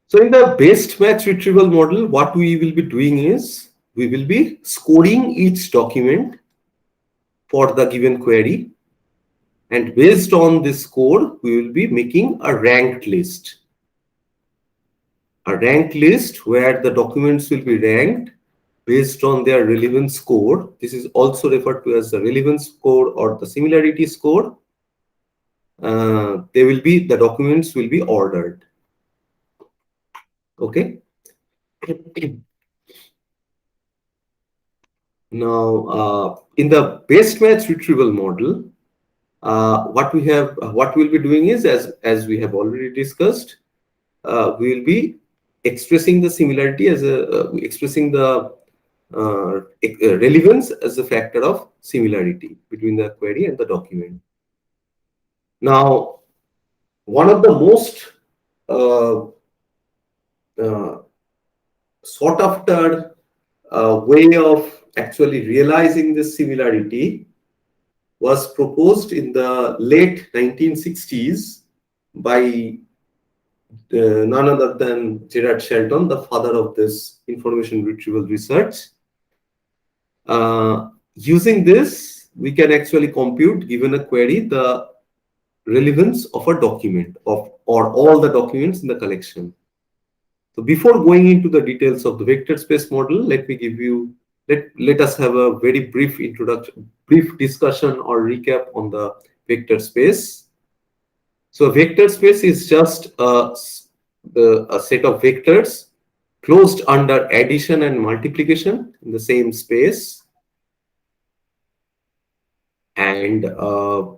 So in the best match retrieval model, what we will be doing is we will be scoring each document for the given query. And based on this score, we will be making a ranked list. A ranked list where the documents will be ranked based on their relevance score. This is also referred to as the relevance score or the similarity score. The documents will be ordered. Okay. Now, in the best match retrieval model, what we'll be doing is, as we have already discussed, we will be expressing the similarity as expressing the relevance as a factor of similarity between the query and the document. Now, one of the most sought after way of actually realizing this similarity was proposed in the late 1960s by none other than Gerard Shelton, the father of this information retrieval research. Using this, we can actually compute, given a query, the relevance of a document or all the documents in the collection. So before going into the details of the vector space model, let us have a very brief introduction, brief discussion or recap on the vector space. So a vector space is just a set of vectors closed under addition and multiplication in the same space. And a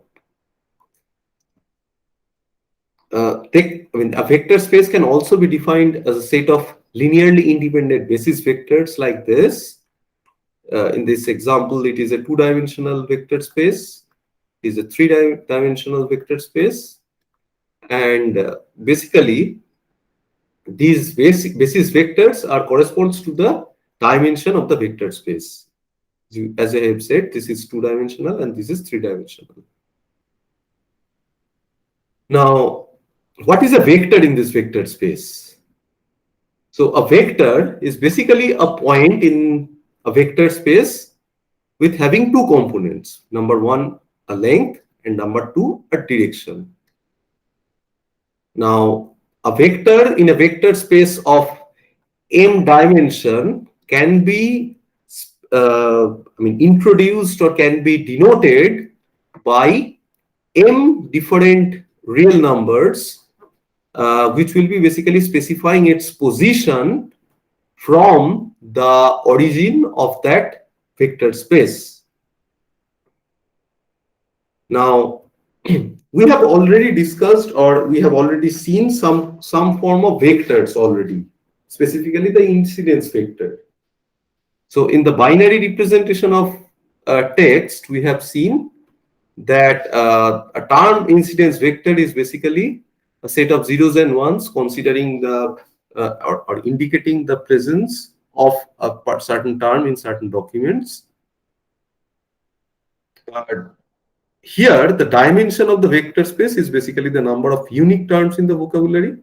vector space can also be defined as a set of linearly independent basis vectors like this. In this example, it is a two-dimensional vector space. It is a three-dimensional vector space. And basically, these basis vectors corresponds to the dimension of the vector space. As I have said, this is two-dimensional and this is three-dimensional. Now, what is a vector in this vector space? So a vector is basically a point in a vector space with having two components. Number one, a length, and number two, a direction. Now, a vector in a vector space of m dimension can be introduced or can be denoted by m different real numbers, which will be basically specifying its position from the origin of that vector space. Now, we have already discussed, or we have already seen some form of vectors already, specifically the incidence vector. So in the binary representation of text, we have seen that a term incidence vector is basically a set of zeros and ones considering the or indicating the presence of a certain term in certain documents. Here, the dimension of the vector space is basically the number of unique terms in the vocabulary.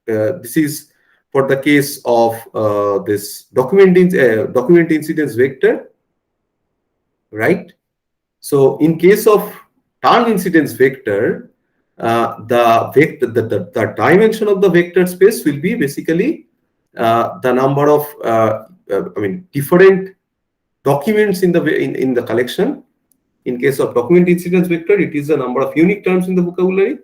This is for the case of this document incidence vector, right? So in case of term incidence vector, the dimension of the vector space will be basically the number of different documents in the collection. In case of document incidence vector, it is the number of unique terms in the vocabulary.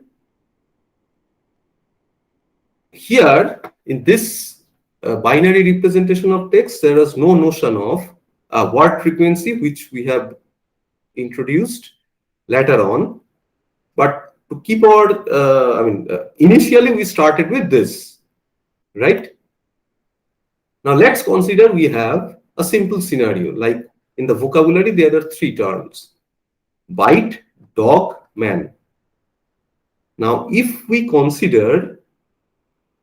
Here, in this binary representation of text, there is no notion of word frequency, which we have introduced later on. But to keep our, initially we started with this, right? Now let's consider we have a simple scenario. Like in the vocabulary, there are three terms: bite, dog, man. Now, if we consider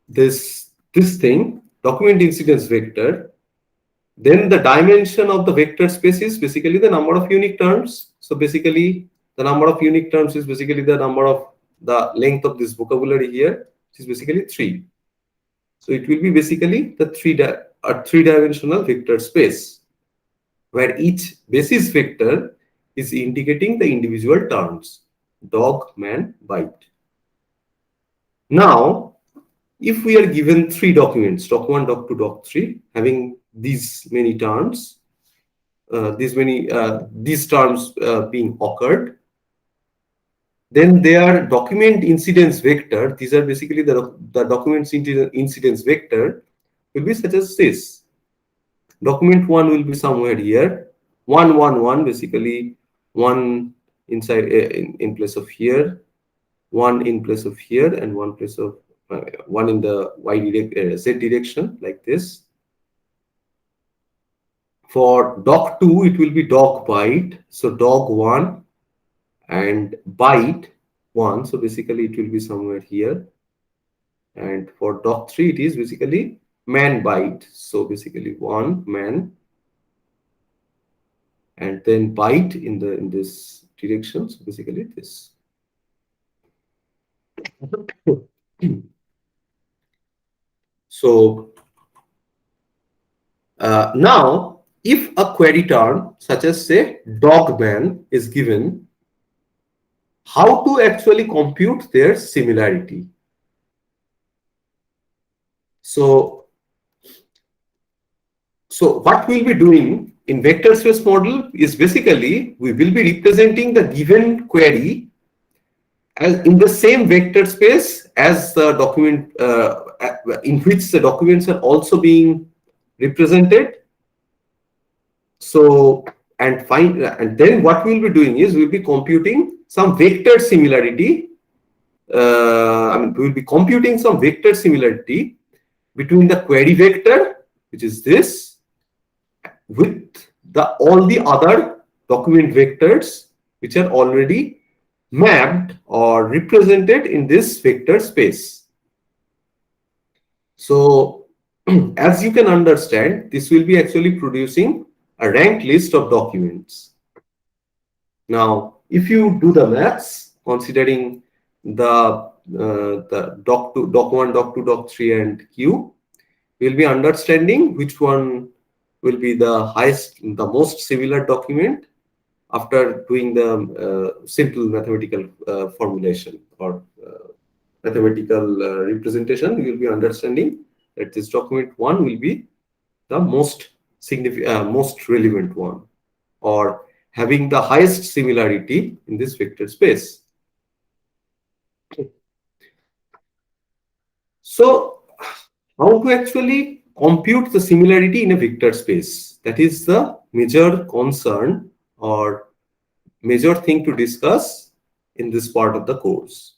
this thing, document incidence vector, then the dimension of the vector space is basically the number of unique terms. So basically, the number of unique terms is basically the number of the length of this vocabulary here. which is basically 3. So it will be basically the three-dimensional vector space, where each basis vector is indicating the individual terms: dog, man, bite. Now, if we are given 3 documents, doc 1, doc 2, doc 3, having these many terms, these terms being occurred, then their document incidence vector, these are basically the document incidence vector, will be such as this. Document 1 will be somewhere here, 1 1 1, basically 1 inside in place of here, 1 in place of here, and 1 place of 1 in the z direction, like this. For dog 2, it will be dog bite, so dog 1 and bite 1, so basically it will be somewhere here. And for dog 3, it is basically man bite, so basically 1 man and then bite in this direction, so basically this. So now, if a query term such as say dog man is given, how to actually compute their similarity? So what we'll be doing in vector space model is basically we will be representing the given query as in the same vector space as the document in which the documents are also being represented. So and then what we'll be doing is we'll be computing some vector similarity. We'll be computing some vector similarity between the query vector, which is this, with all the other document vectors which are already mapped or represented in this vector space. So as you can understand, this will be actually producing a ranked list of documents. Now, if you do the maths, considering the doc 1, doc 2, doc 3, and q, we'll be understanding which one will be the highest, the most similar document after doing the simple mathematical formulation or mathematical representation. We will be understanding that this document 1 will be the most significant, most relevant one, or having the highest similarity in this vector space. So how to actually compute the similarity in a vector space? That is the major concern or major thing to discuss in this part of the course.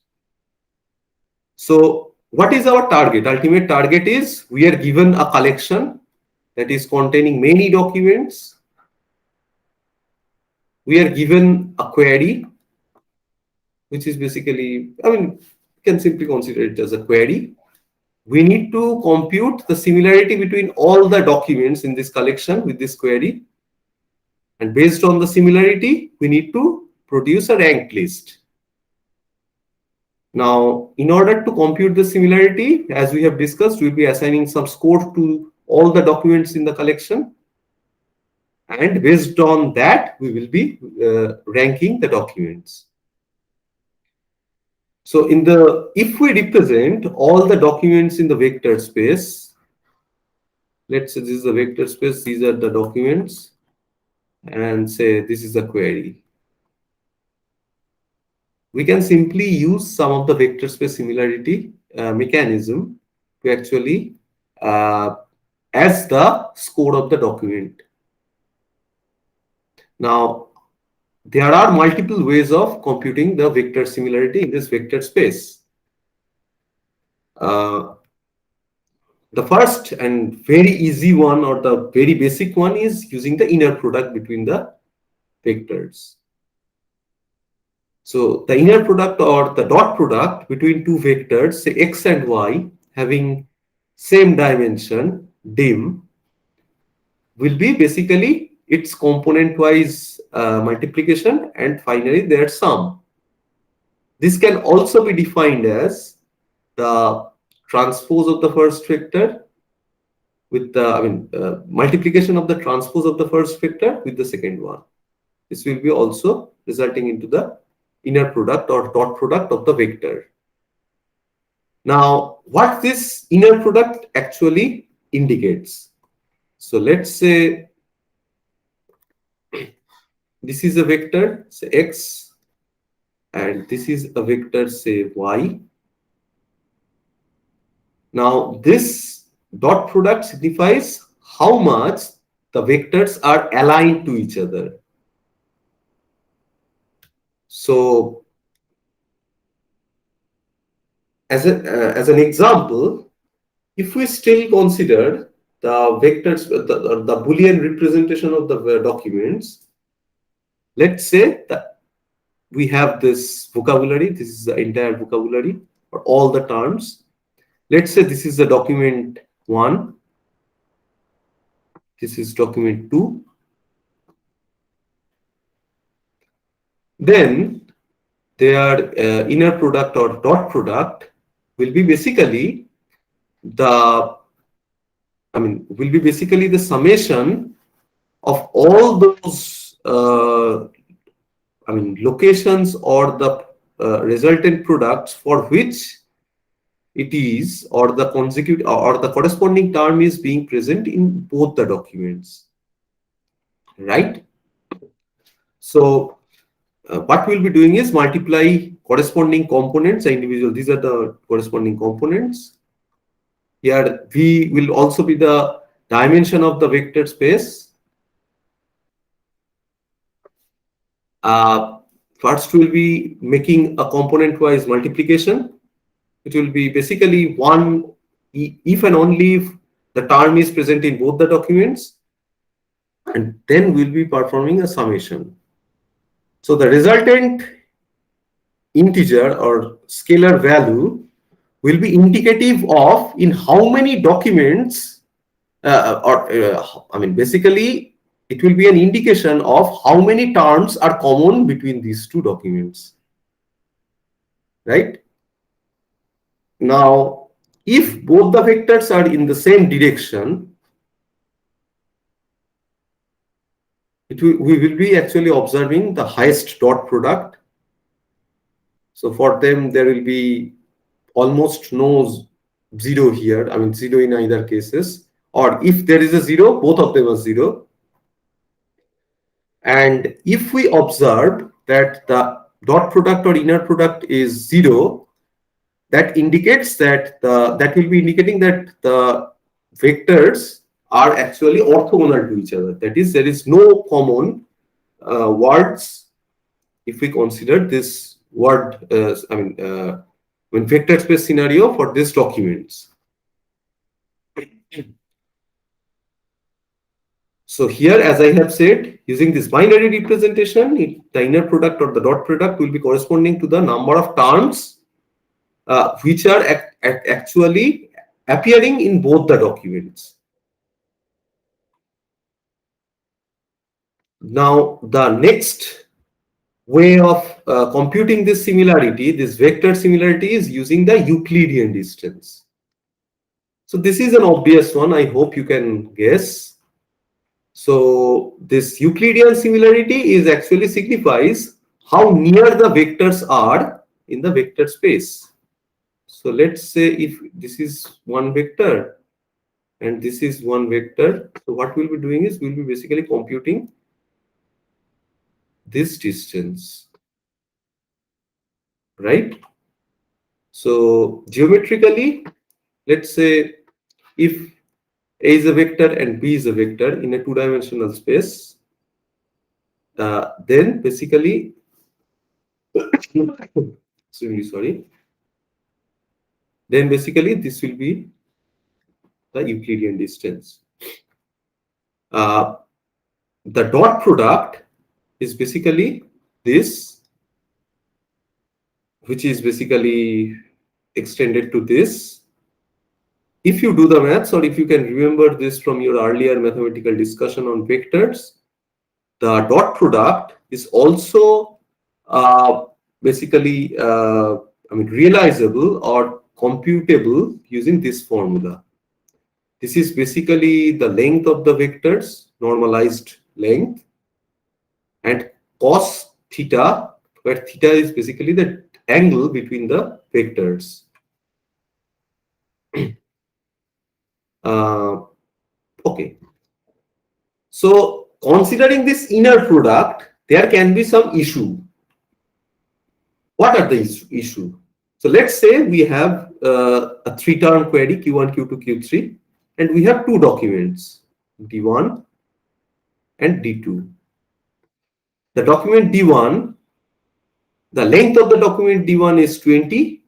So what is our target? Ultimate target is we are given a collection that is containing many documents. We are given a query, which is basically, you can simply consider it as a query. We need to compute the similarity between all the documents in this collection with this query. And based on the similarity, we need to produce a ranked list. Now, in order to compute the similarity, as we have discussed, we'll be assigning some score to all the documents in the collection. And based on that, we will be ranking the documents. So if we represent all the documents in the vector space, let's say this is the vector space, these are the documents, and say this is the query. We can simply use some of the vector space similarity mechanism to actually as the score of the document. Now, there are multiple ways of computing the vector similarity in this vector space. The first and very easy one, or the very basic one, is using the inner product between the vectors. So the inner product or the dot product between two vectors, say x and y, having same dimension, dim, will be basically its component-wise multiplication and finally their sum. This can also be defined as the transpose of the first vector with the, multiplication of the transpose of the first vector with the second one. This will be also resulting into the inner product or dot product of the vector. Now, what this inner product actually indicates? So let's say this is a vector, say x, and this is a vector, say y. Now, this dot product signifies how much the vectors are aligned to each other. So, as an example, if we still consider the vectors, the Boolean representation of the documents, let's say that we have this vocabulary, this is the entire vocabulary or all the terms. Let's say this is the document 1, this is document 2. Then their inner product or dot product will be basically the summation of all those locations or the resultant products for which it is or the consecutive or the corresponding term is being present in both the documents, right? So what we'll be doing is multiply corresponding components, individual. These are the corresponding components. Here V will also be the dimension of the vector space. First we'll be making a component-wise multiplication. It will be basically one if and only if the term is present in both the documents, and then we'll be performing a summation. So the resultant integer or scalar value will be indicative of in how many documents basically it will be an indication of how many terms are common between these two documents, right? Now, if both the vectors are in the same direction, we will be actually observing the highest dot product. So for them, there will be almost no zero here. Zero in either cases. Or if there is a zero, both of them are zero. And if we observe that the dot product or inner product is zero, that indicates that that will be indicating that the vectors are actually orthogonal to each other. That is, there is no common words if we consider this word when vector space scenario for these documents. So here, as I have said, using this binary representation, the inner product or the dot product will be corresponding to the number of terms which are actually appearing in both the documents. Now, the next way of computing this similarity, this vector similarity, is using the Euclidean distance. So this is an obvious one. I hope you can guess. So this Euclidean similarity is actually signifies how near the vectors are in the vector space. So let's say if this is one vector and this is one vector, so what we'll be doing is we'll be basically computing this distance, right? So geometrically, let's say if A is a vector and B is a vector in a two-dimensional space, then basically, sorry, then basically this will be the Euclidean distance. The dot product is basically this, which is basically extended to this. If you do the maths, or if you can remember this from your earlier mathematical discussion on vectors, the dot product is also basically realizable, or computable using this formula. This is basically the length of the vectors, normalized length, and cos theta, where theta is basically the angle between the vectors. Okay. So considering this inner product, there can be some issue. What are the issue? So let's say we have a 3-term query Q1, Q2, Q3, and we have two documents, D1 and D2. The document D1, the length of the document D1 is 20,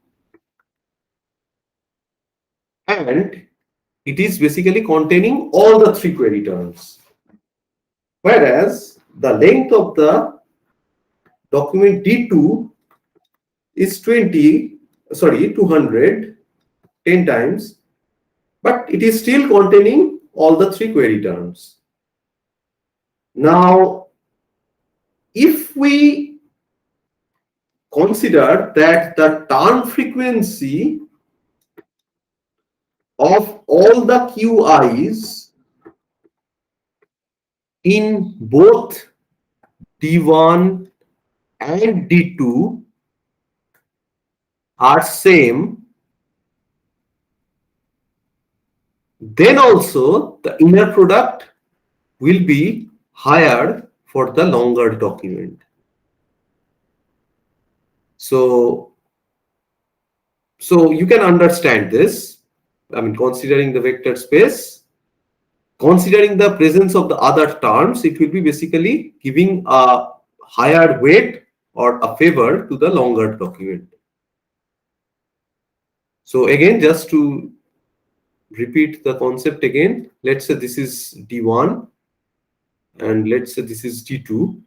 and it is basically containing all the three query terms. Whereas the length of the document D2 is 200, 10 times, but it is still containing all the three query terms. Now, if we consider that the turn frequency of all the QIs in both D1 and D2 are same, then also the inner product will be higher for the longer document. So you can understand this. I mean, considering the vector space, considering the presence of the other terms, it will be basically giving a higher weight or a favor to the longer document. So again, just to repeat the concept again, let's say this is D1 and let's say this is D2.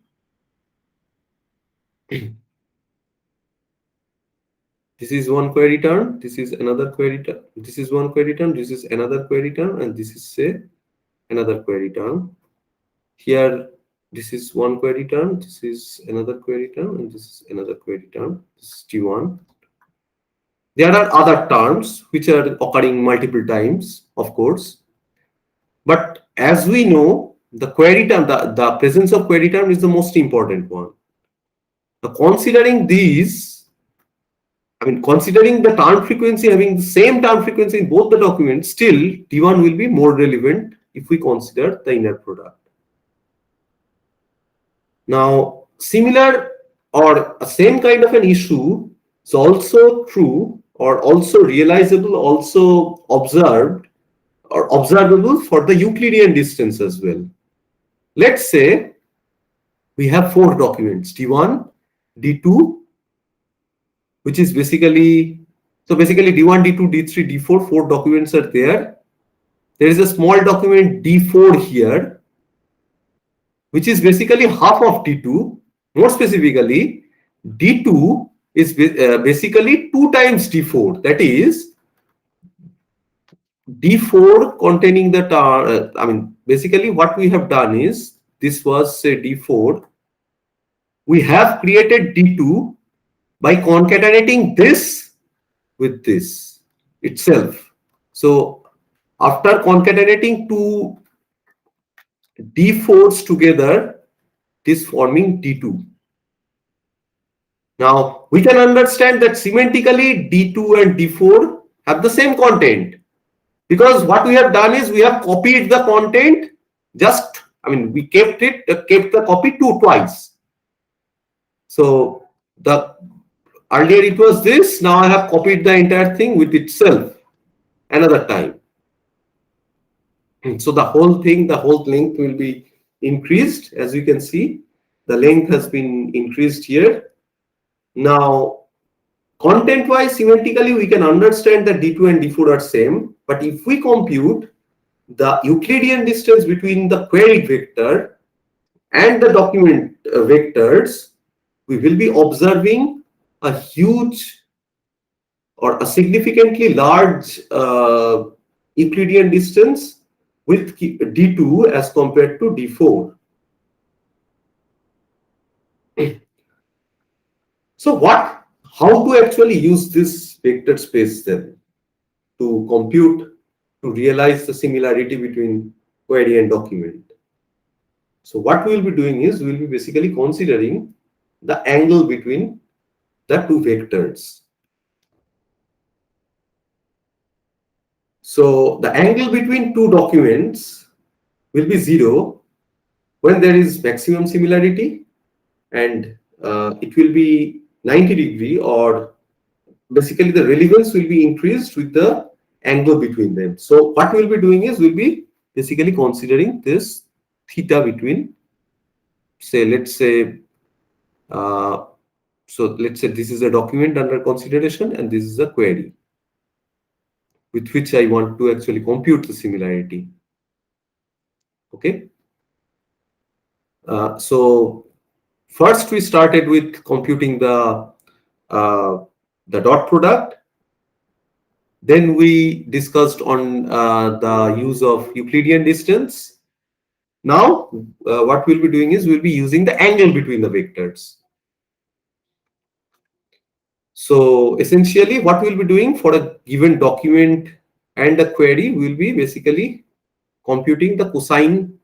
This is one query term, this is another query term, this is one query term, this is another query term, and this is say another query term. Here this is one query term, this is another query term, and this is another query term. This is T1. There are other terms which are occurring multiple times, of course. But as we know, the query term, the presence of query term is the most important one. Now, considering these, I mean, considering the term frequency having the same term frequency in both the documents, still T1 will be more relevant if we consider the inner product. Now, similar or same kind of an issue is also true or also realizable, also observed or observable for the Euclidean distance as well. Let's say we have four documents, D1, D2, which is basically, so basically D1, D2, D3, D4, four documents are there. There is a small document D4 here, which is basically half of D2. More specifically, D2 is basically 2 times D4. That is, D4 containing the I mean, basically what we have done is, this was say D4. We have created D2 by concatenating this with this itself. So after concatenating two D4s together, it is forming D2. Now we can understand that semantically D2 and D4 have the same content, because what we have done is we have copied the content, just, I mean, we kept the copy twice. So the earlier it was this, now I have copied the entire thing with itself another time. So the whole thing, the whole length will be increased. As you can see, the length has been increased here. Now, content-wise, semantically, we can understand that D2 and D4 are same. But if we compute the Euclidean distance between the query vector and the document vectors, we will be observing a huge or a significantly large Euclidean distance with D2 as compared to D4. So how to actually use this vector space then to compute, to realize the similarity between query and document. So what we will be doing is we will be basically considering the angle between the two vectors. So the angle between two documents will be 0 when there is maximum similarity, and it will be 90°, or basically the relevance will be increased with the angle between them. So what we'll be doing is we'll be basically considering this theta between, say, let's say, so let's say this is a document under consideration and this is a query with which I want to actually compute the similarity. Okay. So first we started with computing the dot product. Then we discussed on the use of Euclidean distance. Now what we'll be doing is we'll be using the angle between the vectors. So essentially what we'll be doing for a given document and a query, we'll be basically computing the cosine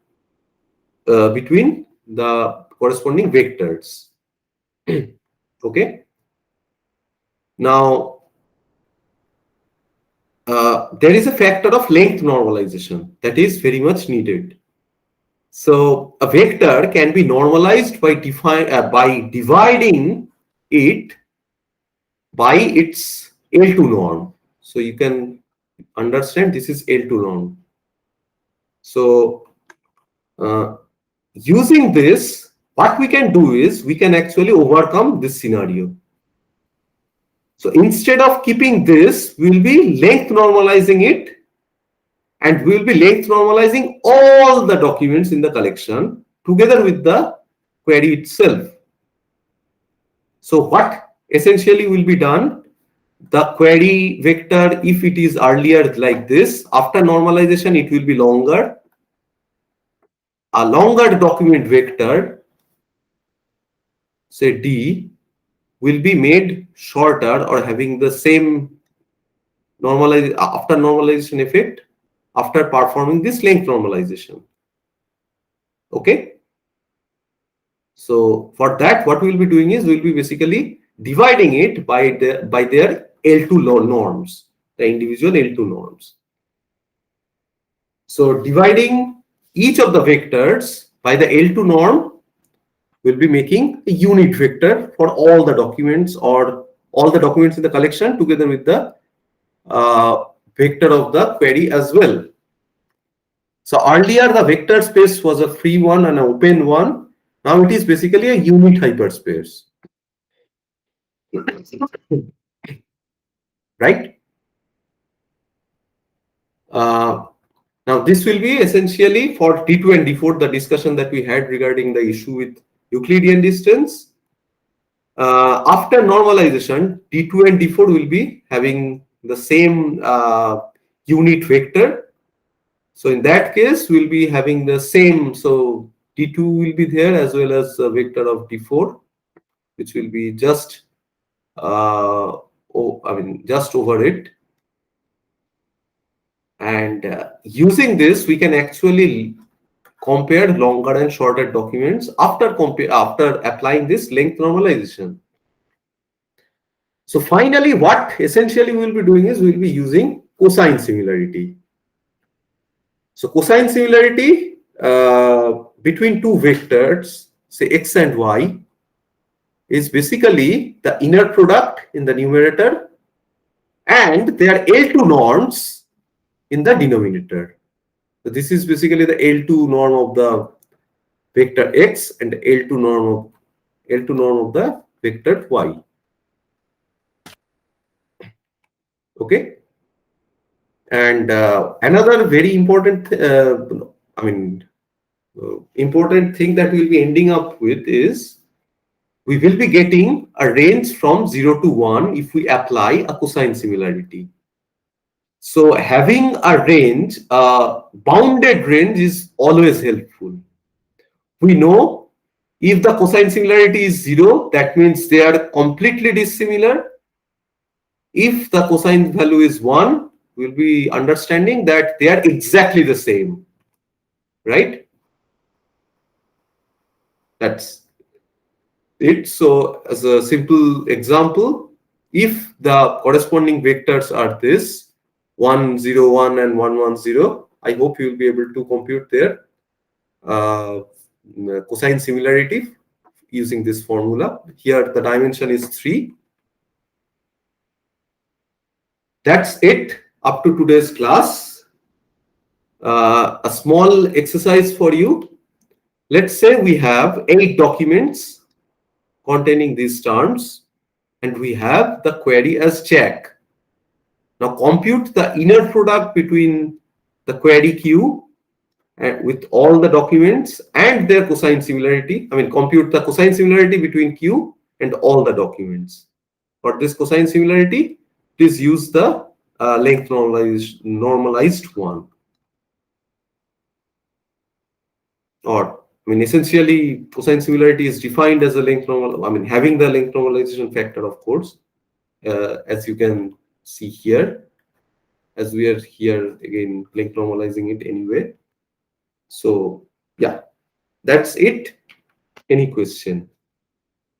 between the corresponding vectors. Okay. Now there is a factor of length normalization that is very much needed. So a vector can be normalized by dividing it by its L2 norm. So you can understand this is L2 norm. So using this, what we can do is we can actually overcome this scenario. So instead of keeping this, we'll be length normalizing it, and we'll be length normalizing all the documents in the collection together with the query itself. So what essentially will be done? The query vector, if it is earlier like this, after normalization it will be longer. A longer document vector, say D, will be made shorter or having the same after normalization effect after performing this length normalization. Okay. So for that, what we'll be doing is we'll be basically dividing it by their L2 norms, the individual L2 norms. So dividing each of the vectors by the L2 norm will be making a unit vector for all the documents or all the documents in the collection together with the vector of the query as well. So earlier the vector space was a free one and an open one. Now it is basically a unit hyperspace. Right? Now this will be essentially for D2 and D4, the discussion that we had regarding the issue with Euclidean distance. After normalization, D2 and D4 will be having the same unit vector. So in that case, we'll be having the same. So D2 will be there as well as a vector of D4, which will be just just over it. And using this, we can actually compare longer and shorter documents after applying this length normalization. So finally, what essentially we'll be doing is we'll be using cosine similarity. So cosine similarity between two vectors, say x and y, is basically the inner product in the numerator and their L2 norms in the denominator. So this is basically the L2 norm of the vector x and the L2 norm of the vector y. Okay. And another very important, important thing that we'll be ending up with is we will be getting a range from 0 to 1 if we apply a cosine similarity. So having a range, a bounded range, is always helpful. We know if the cosine similarity is 0, that means they are completely dissimilar. If the cosine value is 1, we'll be understanding that they are exactly the same, right? That's it. So as a simple example, if the corresponding vectors are this 1, 0, 1 and 1, 1, 0, I hope you will be able to compute their uh, cosine similarity using this formula. Here the dimension is 3. That's it up to today's class. A small exercise for you. Let's say we have 8 documents containing these terms, and we have the query as check. Now compute the inner product between the query Q with all the documents and their cosine similarity. I mean, compute the cosine similarity between Q and all the documents. For this cosine similarity, please use the length normalized one. Or, I mean, essentially, cosine similarity is defined as a length normal. I mean, having the length normalization factor, of course, as you can see here, as we are here again length normalizing it anyway. So, yeah, that's it. Any question?